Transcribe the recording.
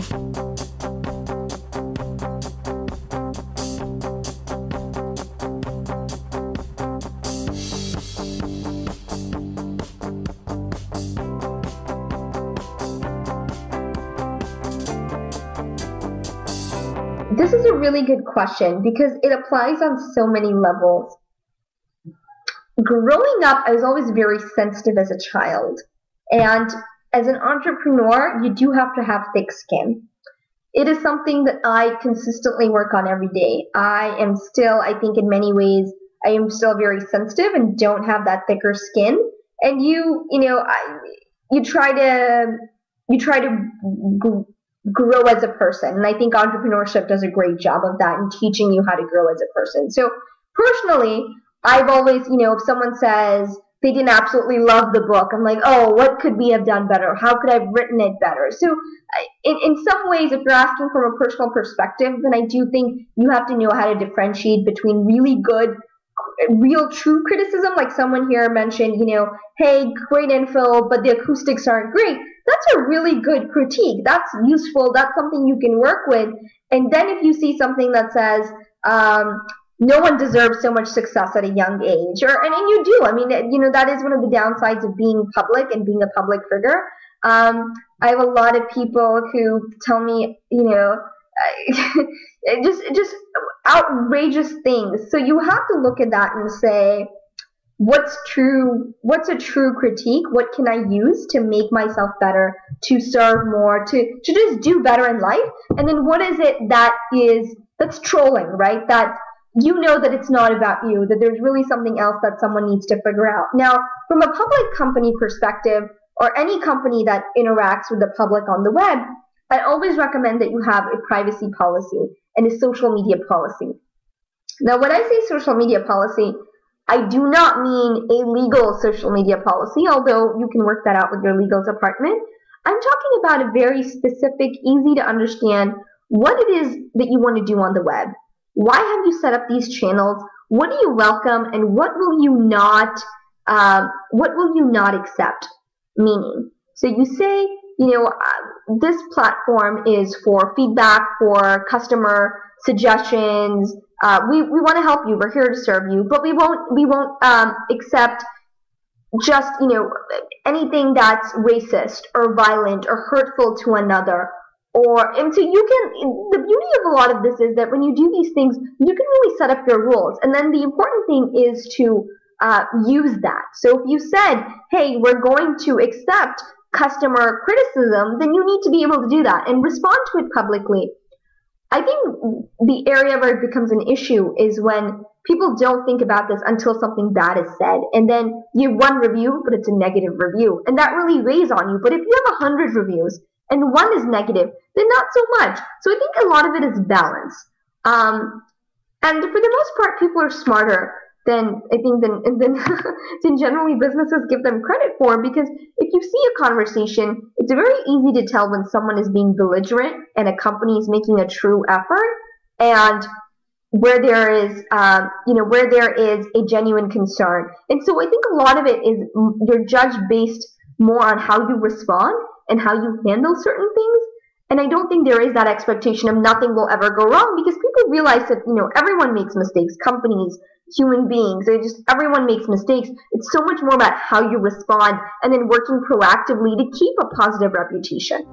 This is a really good question because it applies on so many levels. Growing up, I was always very sensitive as a child. And as an entrepreneur, you do have to have thick skin. It is something that I consistently work on every day. I am still, I think in many ways, I am still very sensitive and don't have that thicker skin. And you try to grow as a person. And I think entrepreneurship does a great job of that in teaching you how to grow as a person. So personally, I've always, if someone says they didn't absolutely love the book, I'm like, oh, what could we have done better? How could I have written it better? So in some ways, if you're asking from a personal perspective, then I do think you have to know how to differentiate between really good, real true criticism, like someone here mentioned, hey, great info, but the acoustics aren't great. That's a really good critique. That's useful. That's something you can work with. And then if you see something that says, no one deserves so much success at a young age, and you do. I mean, that is one of the downsides of being public and being a public figure. I have a lot of people who tell me, just outrageous things. So you have to look at that and say, what's true? What's a true critique? What can I use to make myself better, to serve more, to just do better in life? And then what is it that's trolling, right? That that it's not about you, that there's really something else that someone needs to figure out. Now, from a public company perspective, or any company that interacts with the public on the web, I always recommend that you have a privacy policy and a social media policy. Now, when I say social media policy, I do not mean a legal social media policy, although you can work that out with your legal department. I'm talking about a very specific, easy to understand what it is that you want to do on the web. Why have you set up these channels? What do you welcome, and what will you not accept? Meaning, so you say, this platform is for feedback, for customer suggestions. We want to help you. We're here to serve you, but we won't accept just anything that's racist or violent or hurtful to another. And so the beauty of a lot of this is that when you do these things, you can really set up your rules. And then the important thing is to use that. So if you said, hey, we're going to accept customer criticism, then you need to be able to do that and respond to it publicly. I think the area where it becomes an issue is when people don't think about this until something bad is said. And then you have one review, but it's a negative review. And that really weighs on you. But if you have 100 reviews and one is negative, then not so much. So I think a lot of it is balance. And for the most part, people are smarter than generally businesses give them credit for, because if you see a conversation, it's very easy to tell when someone is being belligerent and a company is making a true effort, and where there is a genuine concern. And so I think a lot of it is you're judged based more on how you respond and how you handle certain things. And I don't think there is that expectation of nothing will ever go wrong, because people realize that, everyone makes mistakes, companies, human beings, everyone makes mistakes. It's so much more about how you respond and then working proactively to keep a positive reputation.